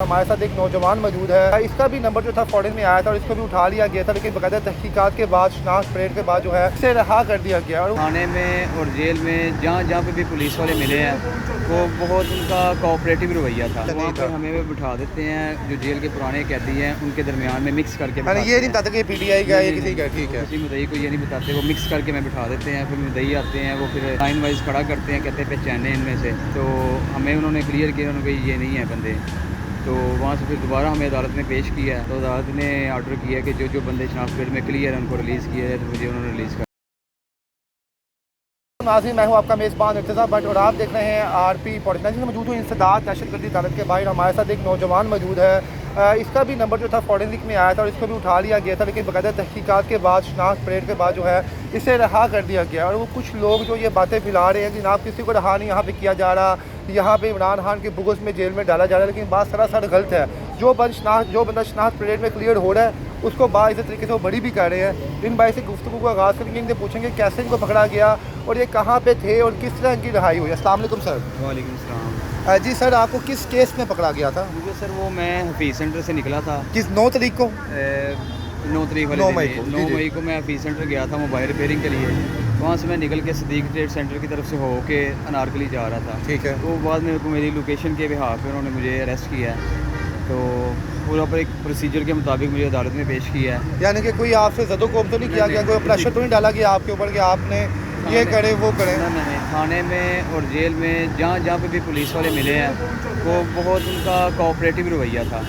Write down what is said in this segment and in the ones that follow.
हमारे साथ एक नौजवान मौजूद है। इसका भी नंबर जो था फॉरेन में आया था और इसको भी उठा लिया गया था, लेकिन बाकायदा तहकीकात के बाद शनाख्त परेड के बाद जो है इसे रहा कर दिया गया। और थाने में और जेल में जहाँ जहाँ पे भी पुलिस वाले मिले हैं वो बहुत उनका कोऑपरेटिव रवैया था। वहाँ पर हमें भी बिठा देते हैं, जो जेल के पुराने कैदी हैं उनके दरमियान में मिक्स करके ये नहीं बताते कि पीटीआई का है किसी का, ठीक है। किसी मुदई को ये नहीं बताते, वो मिक्स करके में बिठा देते हैं। फिर मुदई आते हैं, वो फिर लाइन वाइज खड़ा करते हैं, कहते हैं पहचाने इनमें से। तो हमें उन्होंने क्लियर किया, उन्होंने ये नहीं है बंदे। तो वहाँ से फिर दोबारा हमें अदालत में पेश किया। तो अदालत ने ऑर्डर किया कि जो जो बंदे शनाख्त परेड में क्लियर है उनको रिलीज़ किया है। तो मुझे उन्होंने रिलीज़ कर। नाज़रीन, मैं हूँ आपका मेज़बान इर्तिज़ा भट्ट और आप देख रहे हैं आरपी पॉलिटिक्स में मौजूद हूँ इंसदाद दहशतगर्दी अदालत के बाहर। हमारे साथ एक नौजवान मौजूद है। इसका भी नंबर जो था फॉरेंसिक में आया था और इसको भी उठा लिया गया था, लेकिन बाकायदा तहकीकात के बाद शनाख्त परेड के बाद जो है इसे रहा कर दिया गया। और वो कुछ लोग जो ये बातें फैला रहे हैं कि जनाब किसी को रहा नहीं यहाँ पे किया जा रहा, यहाँ पे इमरान खान के बुग़्ज़ में जेल में डाला जा रहा है, लेकिन बात सरासर गलत है। जो बंदा शनाख्त परेड में क्लियर हो रहा है उसको बाइस तरीके से वो बड़ी भी कर रहे हैं। इन भाई से गुफ्तगू का आगाज़ करेंगे, इनसे पूछेंगे कैसे इनको पकड़ा गया और ये कहाँ पे थे और किस तरह इनकी रिहाई हुई। अस्सलाम वालेकुम सर। वालेकुम सलाम। जी सर, आपको किस केस में पकड़ा गया था? मुझे सर वो मैं हफीज़ सेंटर से निकला था। किस 9 तारीख को? 9 तारीख वाले 9 दिन, मई को। 9 मई को मैं हफीज़ सेंटर गया था मोबाइल रिपेयरिंग के लिए। वहाँ से मैं निकल के सदीक ट्रेड सेंटर की तरफ से हो के अनारकली जा रहा था। ठीक है। तो बाद में मेरी लोकेशन के बिहाफ पे उन्होंने मुझे अरेस्ट किया है। तो पूरा पर एक प्रोसीजर के मुताबिक मुझे अदालत में पेश किया है। यानी कि कोई आपसे ज़दोकोम तो नहीं किया गया, कोई प्रेशर तो नहीं डाला गया आपके ऊपर कि आपने ये करे वो करे? नहीं, थाने में और जेल में जहाँ जहाँ पे भी पुलिस वाले मिले हैं वो बहुत उनका कोऑपरेटिव रवैया था।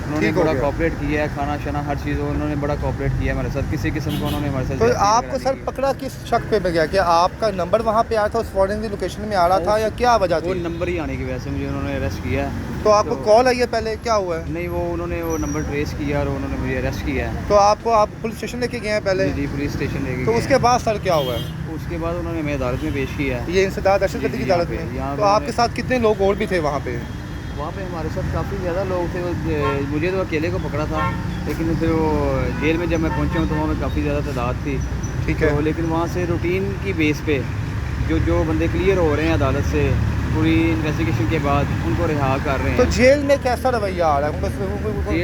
उन्होंने बड़ा कोऑपरेट किया है, खाना शाना हर चीज़ उन्होंने बड़ा कोऑपरेट किया है हमारे साथ। किसी किस्म को उन्होंने हमारे साथ। तो आपको सर पकड़ा किस शक पे में गया? कि आपका नंबर वहाँ पे आया था उस फॉरेन की लोकेशन में आ रहा था या क्या वजह थी? वो नंबर ही आने की वजह से मुझे उन्होंने अरेस्ट किया है। तो आपको कॉल आई है पहले, क्या हुआ है? नहीं, वो उन्होंने वो नंबर ट्रेस किया और उन्होंने मुझे अरेस्ट किया है। तो आप पुलिस स्टेशन लेके गए हैं पहले? जी, पुलिस स्टेशन लेके तो गए उसके बाद सर क्या हुआ है? हैं। उसके बाद उन्होंने हमें अदालत में पेश किया है। ये इंसदाद दहशतगर्दी की अदालत में। तो आपके साथ कितने लोग और भी थे वहाँ पे? वहाँ पे हमारे साथ काफ़ी ज़्यादा लोग थे। मुझे तो अकेले को पकड़ा था, लेकिन फिर वो जेल में जब मैं पहुँचा हूँ तो वहाँ में काफ़ी ज़्यादा तादाद थी। ठीक है। तो लेकिन वहाँ से रूटीन की बेस पे जो बंदे क्लियर हो रहे हैं अदालत से पूरी इन्वेस्टिगेशन के बाद उनको रिहा कर रहे हैं। तो जेल में कैसा रवैया आ रहा है?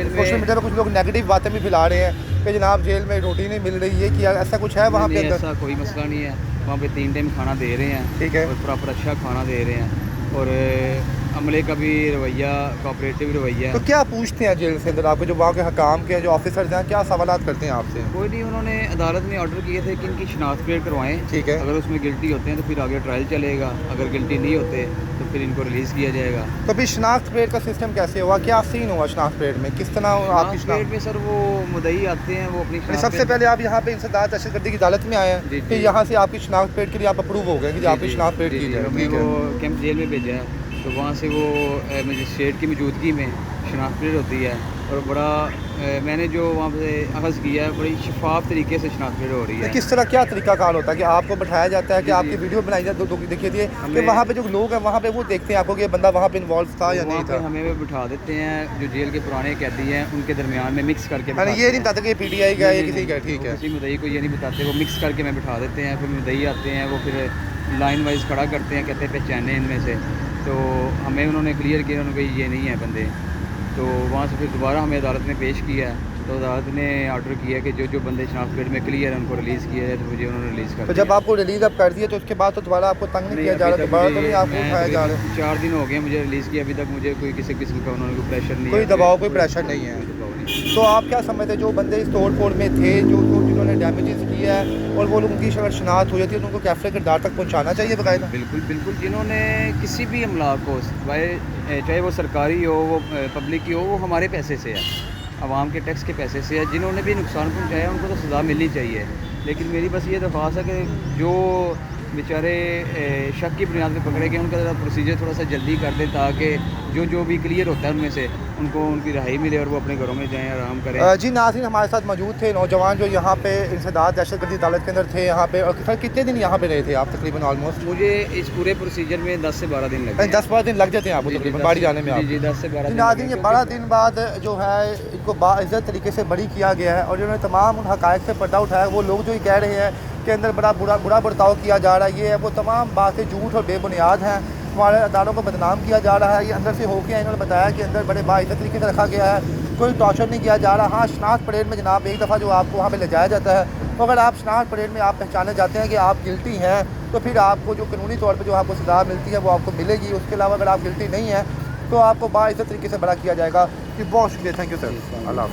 सोशल मीडिया पर कुछ लोग नेगेटिव बातें भी फैला रहे हैं कि जनाब जेल में रोटी नहीं मिल रही है, कि ऐसा कुछ है वहाँ पे अंदर? ऐसा कोई मसला नहीं है। वहाँ पे 3 टाइम खाना दे रहे हैं। ठीक है। और प्रॉपर अच्छा खाना दे रहे हैं और अमले का भी रवैया कोऑपरेटिव रवैया। तो क्या पूछते हैं जेल से अंदर आपको, जो वहाँ के हकाम के जो ऑफिसर्स हैं, क्या सवालात करते हैं आपसे? कोई नहीं, उन्होंने अदालत में ऑर्डर किए थे कि इनकी शनाख्त परेड करवाएं। ठीक है। अगर उसमें गिल्टी होते हैं तो फिर आगे ट्रायल चलेगा, अगर गिल्टी नहीं होते तो फिर इनको रिलीज़ किया जाएगा। तो फिर शनाख्त परेड का सिस्टम कैसे हुआ, क्या सीन हुआ शनाख्त परेड में, किस तरह आपकी शनाख्त परेड में सर वो मुदई आते हैं, वो अपनी सबसे पहले आप यहाँ पे इंसदाद दहशतगर्दी की अदालत में आए हैं, फिर यहाँ से आपकी शनाख्त परेड के लिए आप अप्रूव हो गए कि आपकी शनाख्त परेड की जाए? मैं वो कैंप जेल में भेजा है, तो वहाँ से वो मजिस्ट्रेट की मौजूदगी में शनाख्त परेड होती है और बड़ा मैंने जो वहाँ पे अखज़ किया है बड़ी शफाफ तरीके से शनाख्त परेड हो रही है। किस तरह क्या तरीकाकार होता है कि आपको बैठाया जाता है कि आपकी वीडियो बनाई जाए, देखिए कि वहाँ पे जो लोग हैं वहाँ पे वो देखते हैं आपको कि बंदा वहाँ पे इन्वॉल्व था या नहीं था? हमें भी बिठा देते हैं, जो जेल के पुराने कैदी हैं उनके दरमियान में मिक्स करके। ये नहीं बताते कि पीटीआई का है या किसी का, ठीक है। किसी मुदई को ये नहीं बताते, वो मिक्स करके में बिठा देते हैं। फिर मुदई आते हैं, वो फिर लाइन वाइज खड़ा करते हैं, कहते हैं पहचाने इनमें से। तो हमें उन्होंने क्लियर किया, उन्होंने ये नहीं है बंदे। तो वहाँ से फिर दोबारा हमें अदालत में पेश किया है। तो अदालत ने ऑर्डर किया कि जो बंदे शनाख्त परेड में क्लियर है उनको रिलीज़ किया जाए। तो मुझे उन्होंने रिलीज़ कर। तो जब आपको रिलीज़ अब कर दिया तो उसके बाद तो दोबारा आपको तंग नहीं किया जा रहा? दोबारा तो नहीं आपको उठाया जा रहा? 4 दिन हो गए मुझे रिलीज़ किया, अभी तक मुझे कोई किसी किस्म का उन्होंने कोई प्रेशर नहीं, कोई दबाव, कोई प्रेशर नहीं है। तो आप क्या समझते हैं जो बंदे इस तोड़ फोड़ में थे, जो जिन्होंने डैमेजेस किया है और वो लोग उनकी अगर शनाख्त हो जाती है तो उनको कैफे किरदार तक पहुँचाना चाहिए बाकायदा? बिल्कुल बिल्कुल। जिन्होंने किसी भी अमला को, चाहे वो सरकारी हो, वो पब्लिक की हो, वो हमारे पैसे से है, आवाम के टैक्स के पैसे से है। जिन्होंने भी नुकसान पहुंचाया उनको तो सज़ा मिलनी चाहिए। लेकिन मेरी बस ये दरख्वास्त है कि जो बेचारे शक की बुनियाद पर पकड़े गए उनका ज़रा प्रोसीजर थोड़ा सा जल्दी कर दें, ताकि जो भी क्लियर होता है उनमें से उनको उनकी रिहाई मिले और वो अपने घरों में जाएं, आराम करें। जी नाज़रीन, हमारे साथ मौजूद थे नौजवान जो यहाँ पे इंसदाद दहशतगर्दी अदालत के अंदर थे यहाँ पे। और सर कितने दिन यहाँ पे रहे थे आप तकरीबन? ऑलमोस्ट मुझे इस पूरे प्रोसीजर में 10 से 12 दिन लगे। 10-12 दिन लग जाते हैं आपको तकरीबन बाड़ी जाने में? जी 10 से 12 दिन। नाज़रीन, ये 12 दिन बाद जो है इनको बाइज़्ज़त तरीके से बरी किया गया है और जिन्होंने तमाम उन हक़ाइक़ से पर्दा उठाया, वो लोग जो ये कह रहे हैं के अंदर बड़ा बुरा बर्ताव किया जा रहा है, ये है वो तमाम बातें झूठ और बेबुनियाद हैं। हमारे अदारों को बदनाम किया जा रहा है। ये अंदर से होके इन्होंने बताया कि अंदर बड़े बाइज्जत तरीके से रखा गया है, कोई टॉर्चर नहीं किया जा रहा। हाँ, शनाख्त परेड में जनाब एक दफ़ा जो आपको वहाँ पे ले जाया जाता है, तो अगर आप शनाख्त परेड में आप पहचाने जाते हैं कि आप गिल्टी हैं, तो फिर आपको जो कानूनी तौर पर जो आपको सज़ा मिलती है वो आपको मिलेगी। उसके अलावा अगर आप गिल्टी नहीं हैं तो आपको बाइज्जत तरीके से बड़ा किया जाएगा। कि बहुत शुक्रिया, थैंक यू सर, अल्लाह हाफ़िज़।